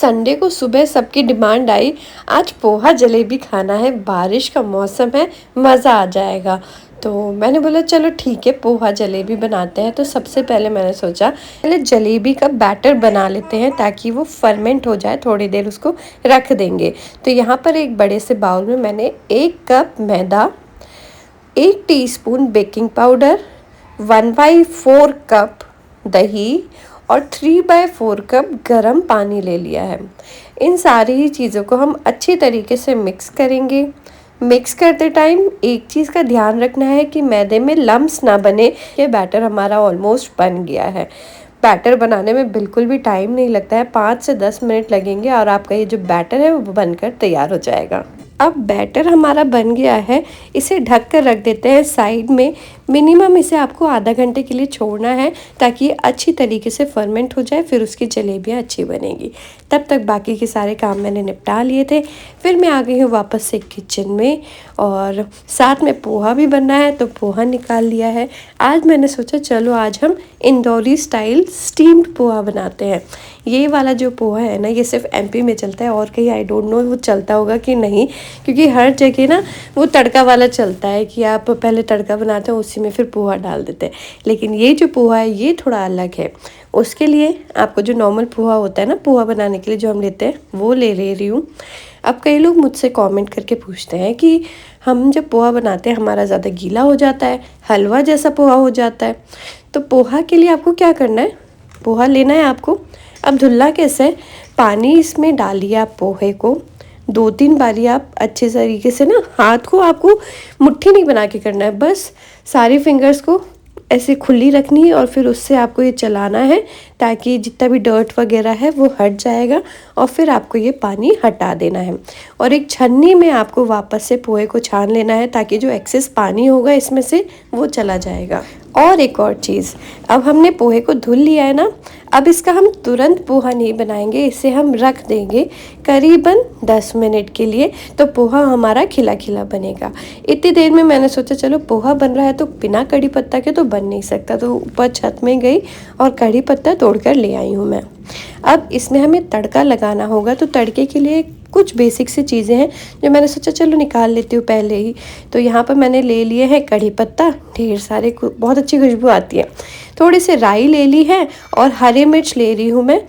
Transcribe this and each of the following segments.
Sunday को सुबह सबकी डिमांड आई, आज पोहा जलेबी खाना है, बारिश का मौसम है, मज़ा आ जाएगा। तो मैंने बोला चलो ठीक है पोहा जलेबी बनाते हैं। तो सबसे पहले मैंने सोचा पहले जलेबी का बैटर बना लेते हैं ताकि वो फर्मेंट हो जाए, थोड़ी देर उसको रख देंगे। तो यहाँ पर एक बड़े से बाउल में मैंने 1 कप मैदा, 1 टीस्पून बेकिंग पाउडर, 1/4 कप दही और 3/4 कप गरम पानी ले लिया है। इन सारी ही चीज़ों को हम अच्छी तरीके से मिक्स करेंगे। मिक्स करते टाइम एक चीज़ का ध्यान रखना है कि मैदे में लम्स ना बने। ये बैटर हमारा ऑलमोस्ट बन गया है। बैटर बनाने में बिल्कुल भी टाइम नहीं लगता है, 5 से 10 मिनट लगेंगे और आपका ये जो बैटर है वो बनकर तैयार हो जाएगा। अब बैटर हमारा बन गया है, इसे ढक कर रख देते हैं साइड में। मिनिमम इसे आपको आधा घंटे के लिए छोड़ना है ताकि ये अच्छी तरीके से फर्मेंट हो जाए, फिर उसकी जलेबियाँ अच्छी बनेगी। तब तक बाकी के सारे काम मैंने निपटा लिए थे। फिर मैं आ गई हूँ वापस से किचन में और साथ में पोहा भी बनना है तो पोहा निकाल लिया है। आज मैंने सोचा चलो आज हम इंदौरी स्टाइल स्टीम्ड पोहा बनाते हैं। ये वाला जो पोहा है ना, ये सिर्फ एमपी में चलता है और कहीं आई डोंट नो वो चलता होगा कि नहीं, क्योंकि हर जगह ना वो तड़का वाला चलता है कि आप पहले तड़का बनाते हैं उसी में फिर पोहा डाल देते हैं। लेकिन ये जो पोहा है ये थोड़ा अलग है। उसके लिए आपको जो नॉर्मल पोहा होता है ना, पोहा बनाने के लिए जो हम लेते हैं वो ले रही हूँ। अब कई लोग मुझसे कमेंट करके पूछते हैं कि हम जब पोहा बनाते हैं हमारा ज़्यादा गीला हो जाता है, हलवा जैसा पोहा हो जाता है। तो पोहा के लिए आपको क्या करना है, पोहा लेना है आपको। अब धुलना कैसे है, पानी इसमें डालिए आप पोहे को 2-3 बारी आप अच्छे तरीके से ना, हाथ को आपको मुट्ठी नहीं बना के करना है, बस सारी फिंगर्स को ऐसे खुली रखनी है और फिर उससे आपको ये चलाना है ताकि जितना भी डर्ट वगैरह है वो हट जाएगा और फिर आपको ये पानी हटा देना है। और एक छन्नी में आपको वापस से पोहे को छान लेना है ताकि जो एक्सेस पानी होगा इसमें से वो चला जाएगा। और एक और चीज़, अब हमने पोहे को धुल लिया है ना, अब इसका हम तुरंत पोहा नहीं बनाएंगे, इसे हम रख देंगे करीबन 10 मिनट के लिए, तो पोहा हमारा खिला खिला बनेगा। इतनी देर में मैंने सोचा चलो पोहा बन रहा है तो बिना कड़ी पत्ता के तो बन नहीं सकता, तो ऊपर छत में गई और कड़ी पत्ता तोड़कर ले आई हूँ मैं। अब इसमें हमें तड़का लगाना होगा, तो तड़के के लिए कुछ बेसिक सी चीज़ें हैं जो मैंने सोचा चलो निकाल लेती हूँ पहले ही। तो यहाँ पर मैंने ले लिए हैं कड़ी पत्ता, ढेर सारे, बहुत अच्छी खुशबू आती है। थोड़ी सी राई ले ली है और हरी मिर्च ले रही हूँ मैं,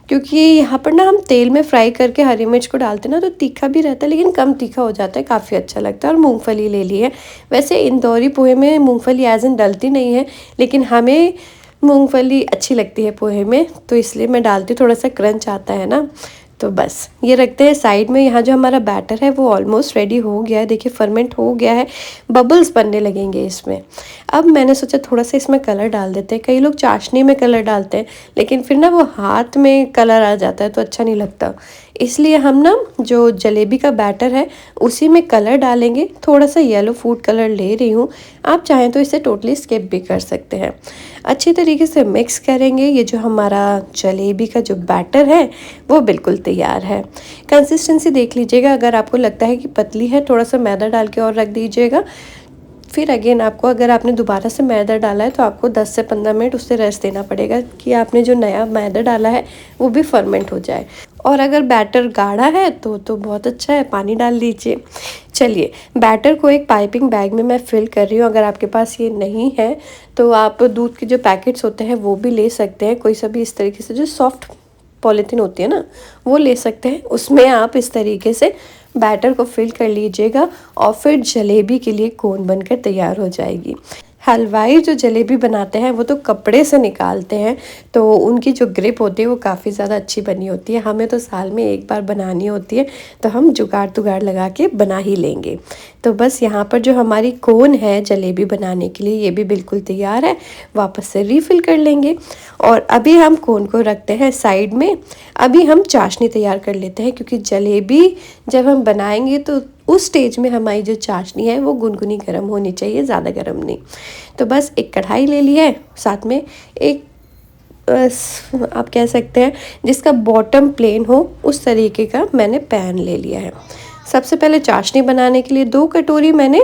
क्योंकि यहाँ पर ना हम तेल में फ्राई करके हरी मिर्च को डालते हैं ना तो तीखा भी रहता है लेकिन कम तीखा हो जाता है, काफ़ी अच्छा लगता है। और मूंगफली ले ली है। वैसे इंदौरी पोहे में मूंगफली एज इन डलती नहीं है, लेकिन हमें मूंगफली अच्छी लगती है पोहे में, तो इसलिए मैं डालती हूँ, थोड़ा सा क्रंच आता है ना। तो बस ये रखते हैं साइड में। यहाँ जो हमारा बैटर है वो ऑलमोस्ट रेडी हो गया है, देखिए फर्मेंट हो गया है, बबल्स बनने लगेंगे इसमें। अब मैंने सोचा थोड़ा सा इसमें कलर डाल देते हैं। कई लोग चाशनी में कलर डालते हैं लेकिन फिर ना वो हाथ में कलर आ जाता है तो अच्छा नहीं लगता, इसलिए हम ना जो जलेबी का बैटर है उसी में कलर डालेंगे। थोड़ा सा येलो फूड कलर ले रही हूँ, आप चाहें तो इसे टोटली स्किप भी कर सकते हैं। अच्छी तरीके से मिक्स करेंगे। ये जो हमारा जलेबी का जो बैटर है वो बिल्कुल तैयार है। कंसिस्टेंसी देख लीजिएगा, अगर आपको लगता है कि पतली है थोड़ा सा मैदा डाल के और रख दीजिएगा। फिर अगेन आपको, अगर आपने दोबारा से मैदा डाला है तो आपको 10 से 15 मिनट उससे रेस्ट देना पड़ेगा कि आपने जो नया मैदा डाला है वो भी फर्मेंट हो जाए। और अगर बैटर गाढ़ा है तो बहुत अच्छा है, पानी डाल दीजिए। चलिए बैटर को एक पाइपिंग बैग में मैं फिल कर रही हूँ। अगर आपके पास ये नहीं है तो आप दूध के जो पैकेट्स होते हैं वो भी ले सकते हैं, कोई सा भी इस तरीके से जो सॉफ्ट पॉलीथीन होती है ना वो ले सकते हैं। उसमें आप इस तरीके से बैटर को फिल कर लीजिएगा और फिर जलेबी के लिए कोन बनकर तैयार हो जाएगी। हलवाई जो जलेबी बनाते हैं वो तो कपड़े से निकालते हैं, तो उनकी जो ग्रिप होती है वो काफ़ी ज़्यादा अच्छी बनी होती है। हमें तो साल में एक बार बनानी होती है तो हम जुगाड़ तुगाड़ लगा के बना ही लेंगे। तो बस यहाँ पर जो हमारी कोन है जलेबी बनाने के लिए ये भी बिल्कुल तैयार है, वापस से रीफ़िल कर लेंगे। और अभी हम कोन को रखते हैं साइड में। अभी हम चाशनी तैयार कर लेते हैं, क्योंकि जलेबी जब हम बनाएंगे तो उस स्टेज में हमारी जो चाशनी है वो गुनगुनी गर्म होनी चाहिए, ज़्यादा गर्म नहीं। तो बस एक कढ़ाई ले ली है, साथ में एक आप कह सकते हैं जिसका बॉटम प्लेन हो उस तरीके का मैंने पैन ले लिया है। सबसे पहले चाशनी बनाने के लिए 2 कटोरी मैंने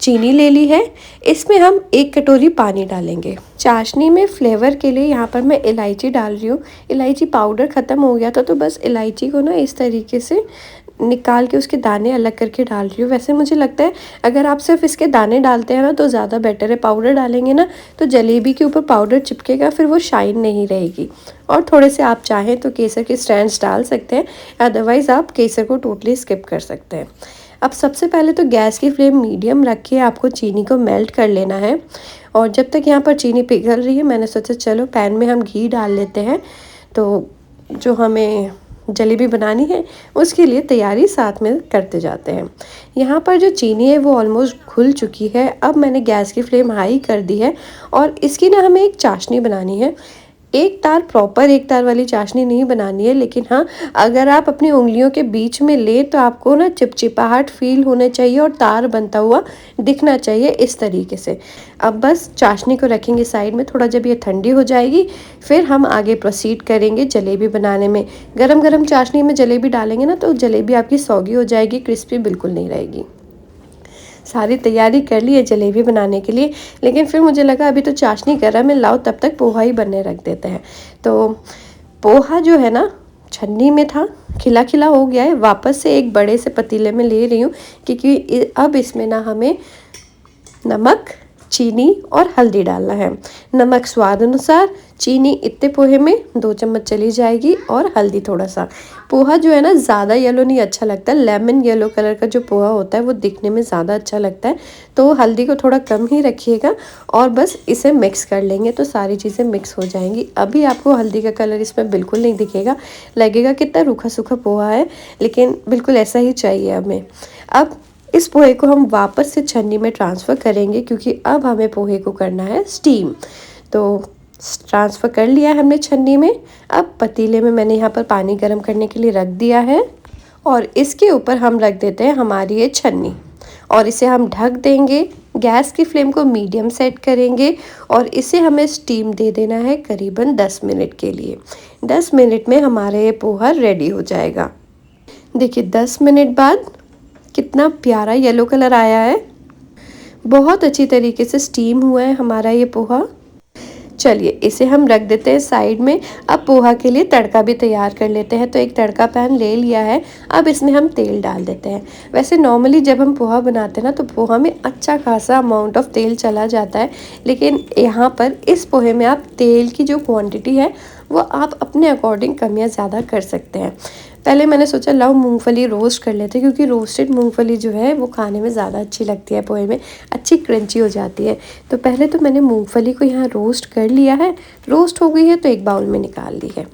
चीनी ले ली है। इसमें हम 1 कटोरी पानी डालेंगे। चाशनी में फ्लेवर के लिए यहाँ पर मैं इलायची डाल रही हूँ। इलायची पाउडर ख़त्म हो गया था तो बस इलायची को ना इस तरीके से निकाल के उसके दाने अलग करके डाल रही हूँ। वैसे मुझे लगता है अगर आप सिर्फ इसके दाने डालते हैं ना तो ज़्यादा बेटर है। पाउडर डालेंगे ना तो जलेबी के ऊपर पाउडर चिपकेगा, फिर वो शाइन नहीं रहेगी। और थोड़े से आप चाहें तो केसर के स्ट्रैंड्स डाल सकते हैं, अदरवाइज़ आप केसर को टोटली स्किप कर सकते हैं। अब सबसे पहले तो गैस की फ्लेम मीडियम रख के आपको चीनी को मेल्ट कर लेना है। और जब तक यहाँ पर चीनी पिघल रही है मैंने सोचा चलो पैन में हम घी डाल लेते हैं। तो जो हमें जलेबी बनानी है उसके लिए तैयारी साथ में करते जाते हैं। यहाँ पर जो चीनी है वो ऑलमोस्ट घुल चुकी है। अब मैंने गैस की फ्लेम हाई कर दी है और इसकी ना हमें एक चाशनी बनानी है। एक तार प्रॉपर एक तार वाली चाशनी नहीं बनानी है, लेकिन हाँ अगर आप अपनी उंगलियों के बीच में ले तो आपको ना चिपचिपाहट फील होने चाहिए और तार बनता हुआ दिखना चाहिए इस तरीके से। अब बस चाशनी को रखेंगे साइड में, थोड़ा जब ये ठंडी हो जाएगी फिर हम आगे प्रोसीड करेंगे जलेबी बनाने में। गरम गरम चाशनी में जलेबी डालेंगे ना तो जलेबी आपकी सौगी हो जाएगी, क्रिस्पी बिल्कुल नहीं रहेगी। सारी तैयारी कर ली है जलेबी बनाने के लिए, लेकिन फिर मुझे लगा अभी तो चाशनी गर्म है, लाओ तब तक पोहा ही बनने रख देते हैं। तो पोहा जो है ना छन्नी में था, खिला खिला हो गया है, वापस से एक बड़े से पतीले में ले रही हूँ क्योंकि अब इसमें ना हमें नमक, चीनी और हल्दी डालना है। नमक स्वाद अनुसार, चीनी इतने पोहे में 2 चम्मच चली जाएगी और हल्दी थोड़ा सा। पोहा जो है ना ज़्यादा येलो नहीं अच्छा लगता, लेमन येलो कलर का जो पोहा होता है वो दिखने में ज़्यादा अच्छा लगता है, तो हल्दी को थोड़ा कम ही रखिएगा। और बस इसे मिक्स कर लेंगे तो सारी चीज़ें मिक्स हो जाएंगी। अभी आपको हल्दी का कलर इसमें बिल्कुल नहीं दिखेगा, लगेगा कितना रूखा सूखा पोहा है, लेकिन बिल्कुल ऐसा ही चाहिए हमें। अब इस पोहे को हम वापस से छन्नी में ट्रांसफ़र करेंगे क्योंकि अब हमें पोहे को करना है स्टीम। तो ट्रांसफ़र कर लिया है हमने छन्नी में। अब पतीले में मैंने यहाँ पर पानी गर्म करने के लिए रख दिया है और इसके ऊपर हम रख देते हैं हमारी ये छन्नी और इसे हम ढक देंगे। गैस की फ्लेम को मीडियम सेट करेंगे और इसे हमें स्टीम दे देना है करीबन 10 मिनट के लिए। 10 मिनट में हमारा ये पोहा रेडी हो जाएगा। देखिए 10 मिनट बाद कितना प्यारा येलो कलर आया है, बहुत अच्छी तरीके से स्टीम हुआ है हमारा ये पोहा। चलिए इसे हम रख देते हैं साइड में। अब पोहा के लिए तड़का भी तैयार कर लेते हैं। तो एक तड़का पैन ले लिया है, अब इसमें हम तेल डाल देते हैं। वैसे नॉर्मली जब हम पोहा बनाते हैं ना तो पोहा में अच्छा खासा अमाउंट ऑफ तेल चला जाता है, लेकिन यहाँ पर इस पोहे में आप तेल की जो क्वांटिटी है वो आप अपने अकॉर्डिंग कम या ज़्यादा कर सकते हैं। पहले मैंने सोचा लाओ मूंगफली रोस्ट कर लेते हैं क्योंकि रोस्टेड मूंगफली जो है वो खाने में ज़्यादा अच्छी लगती है, पोहे में अच्छी क्रंची हो जाती है। तो पहले तो मैंने मूंगफली को यहाँ रोस्ट कर लिया है, रोस्ट हो गई है तो एक बाउल में निकाल ली है।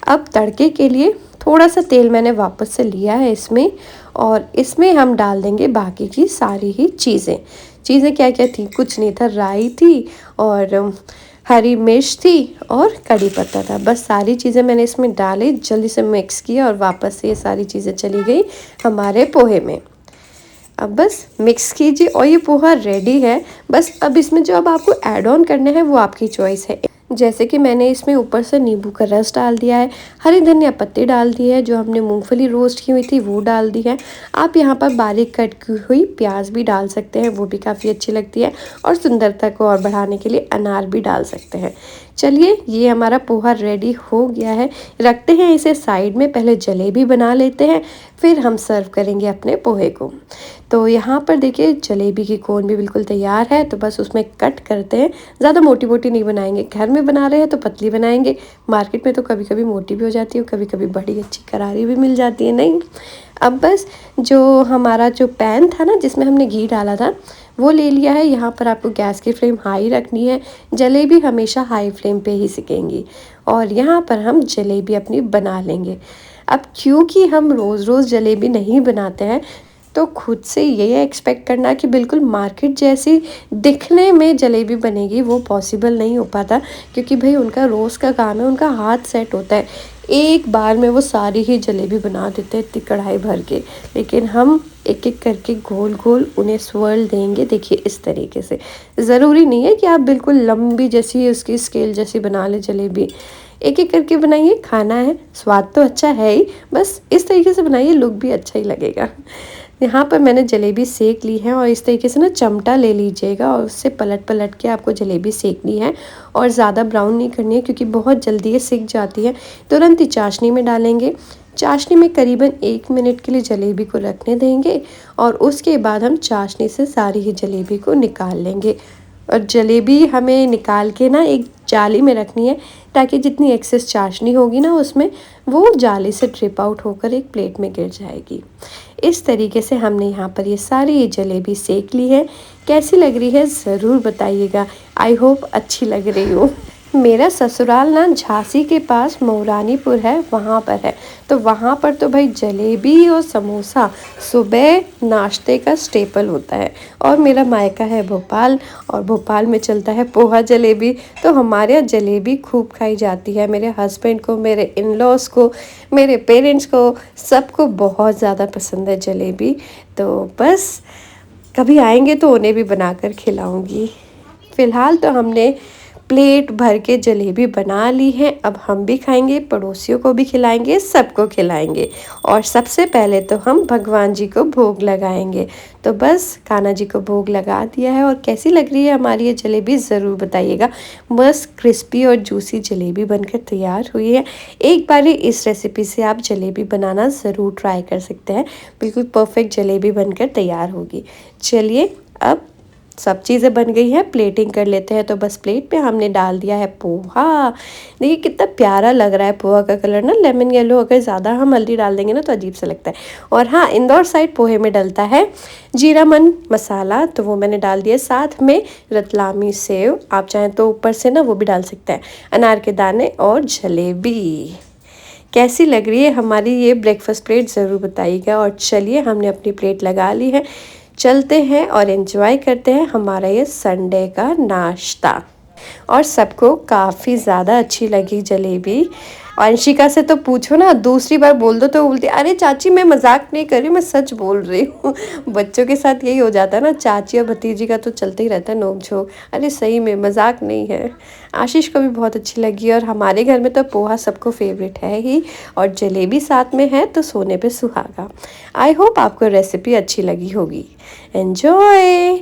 अब तड़के के लिए थोड़ा सा तेल मैंने वापस से लिया है इसमें और इसमें हम डाल देंगे बाकी की सारी ही चीज़ें क्या क्या थी, कुछ नहीं था, राई थी और हरी मिर्च थी और कड़ी पत्ता था। बस सारी चीज़ें मैंने इसमें डाली, जल्दी से मिक्स किया और वापस से ये सारी चीज़ें चली गई हमारे पोहे में। अब बस मिक्स कीजिए और ये पोहा रेडी है। बस अब इसमें जो अब आपको ऐड ऑन करने हैं वो आपकी चॉइस है। जैसे कि मैंने इसमें ऊपर से नींबू का रस डाल दिया है, हरी धनिया पत्ती डाल दी है, जो हमने मूंगफली रोस्ट की हुई थी वो डाल दी है। आप यहाँ पर बारीक कट की हुई प्याज भी डाल सकते हैं, वो भी काफ़ी अच्छी लगती है। और सुंदरता को और बढ़ाने के लिए अनार भी डाल सकते हैं। चलिए ये हमारा पोहा रेडी हो गया है, रखते हैं इसे साइड में। पहले जलेबी बना लेते हैं फिर हम सर्व करेंगे अपने पोहे को। तो यहाँ पर देखिए जलेबी की कोन भी बिल्कुल तैयार है, तो बस उसमें कट करते हैं। ज़्यादा मोटी मोटी नहीं बनाएंगे, घर में बना रहे हैं तो पतली बनाएंगे। मार्केट में तो कभी कभी मोटी भी हो जाती है, कभी कभी बड़ी अच्छी करारी भी मिल जाती है। नहीं, अब बस जो हमारा जो पैन था ना जिसमें हमने घी डाला था वो ले लिया है। यहाँ पर आपको गैस की फ्लेम हाई रखनी है, जलेबी हमेशा हाई फ्लेम पे ही सिकेंगी। और यहाँ पर हम जलेबी अपनी बना लेंगे। अब क्योंकि हम रोज़ रोज़ जलेबी नहीं बनाते हैं तो खुद से ये एक्सपेक्ट करना कि बिल्कुल मार्केट जैसी दिखने में जलेबी बनेगी वो पॉसिबल नहीं हो पाता, क्योंकि भाई उनका रोज़ का काम है, उनका हाथ सेट होता है, एक बार में वो सारी ही जलेबी बना देते हैं इतनी कढ़ाई भर के। लेकिन हम एक एक करके गोल गोल उन्हें स्वर्ल देंगे। देखिए इस तरीके से, ज़रूरी नहीं है कि आप बिल्कुल लंबी जैसी उसकी स्केल जैसी बना ले जलेबी, एक एक करके बनाइए। खाना है, स्वाद तो अच्छा है ही, बस इस तरीके से बनाइए, लुक भी अच्छा ही लगेगा। यहाँ पर मैंने जलेबी सेक ली है और इस तरीके से ना चिमटा ले लीजिएगा और उससे पलट पलट के आपको जलेबी सेकनी है और ज़्यादा ब्राउन नहीं करनी है क्योंकि बहुत जल्दी ये सिक जाती है। तुरंत ही चाशनी में डालेंगे। चाशनी में करीबन 1 मिनट के लिए जलेबी को रखने देंगे और उसके बाद हम चाशनी से सारी ही जलेबी को निकाल लेंगे। और जलेबी हमें निकाल के ना एक जाली में रखनी है ताकि जितनी एक्सेस चाशनी होगी ना उसमें वो जाली से ड्रिप आउट होकर एक प्लेट में गिर जाएगी। इस तरीके से हमने यहाँ पर ये सारी जलेबी सेक ली है। कैसी लग रही है ज़रूर बताइएगा। आई होप अच्छी लग रही हो। मेरा ससुराल ना झांसी के पास मऊरानीपुर है, वहाँ पर है। तो वहाँ पर तो भाई जलेबी और समोसा सुबह नाश्ते का स्टेपल होता है। और मेरा मायका है भोपाल और भोपाल में चलता है पोहा जलेबी। तो हमारे यहाँ जलेबी खूब खाई जाती है। मेरे हस्बैंड को, मेरे इन लॉज को, मेरे पेरेंट्स को, सबको बहुत ज़्यादा पसंद है जलेबी। तो बस कभी आएंगे तो उन्हें भी बनाकर खिलाऊंगी। फ़िलहाल तो हमने प्लेट भर के जलेबी बना ली है। अब हम भी खाएंगे, पड़ोसियों को भी खिलाएंगे, सबको खिलाएंगे। और सबसे पहले तो हम भगवान जी को भोग लगाएंगे। तो बस कान्हा जी को भोग लगा दिया है। और कैसी लग रही है हमारी ये जलेबी ज़रूर बताइएगा। मस्त क्रिस्पी और जूसी जलेबी बनकर तैयार हुई है। एक बार इस रेसिपी से आप जलेबी बनाना ज़रूर ट्राई कर सकते हैं। बिल्कुल परफेक्ट जलेबी बनकर तैयार होगी। चलिए अब सब चीज़ें बन गई हैं, प्लेटिंग कर लेते हैं। तो बस प्लेट पे हमने डाल दिया है पोहा। देखिए कितना प्यारा लग रहा है पोहा का कलर ना, लेमन येलो। अगर ज़्यादा हम हल्दी डाल देंगे ना तो अजीब सा लगता है। और हाँ, इंदौर साइड पोहे में डलता है जीरामन मसाला, तो वो मैंने डाल दिया। साथ में रतलामी सेव, आप चाहें तो ऊपर से ना वो भी डाल सकते हैं, अनार के दाने और जलेबी। कैसी लग रही है हमारी ये ब्रेकफास्ट प्लेट ज़रूर बताइएगा। और चलिए हमने अपनी प्लेट लगा ली है, चलते हैं और एंजॉय करते हैं हमारा ये संडे का नाश्ता। और सबको काफ़ी ज़्यादा अच्छी लगी जलेबी। अंशिका से तो पूछो ना, दूसरी बार बोल दो तो बोलती अरे चाची मैं मजाक नहीं कर रही, मैं सच बोल रही हूँ। बच्चों के साथ यही हो जाता है ना, चाची और भतीजी का तो चलते ही रहता है नोक झोंक। अरे सही में मजाक नहीं है। आशीष को भी बहुत अच्छी लगी। और हमारे घर में तो पोहा सबको फेवरेट है ही, और जलेबी साथ में है तो सोने पे सुहागा। आई होप आपको रेसिपी अच्छी लगी होगी। एन्जॉय।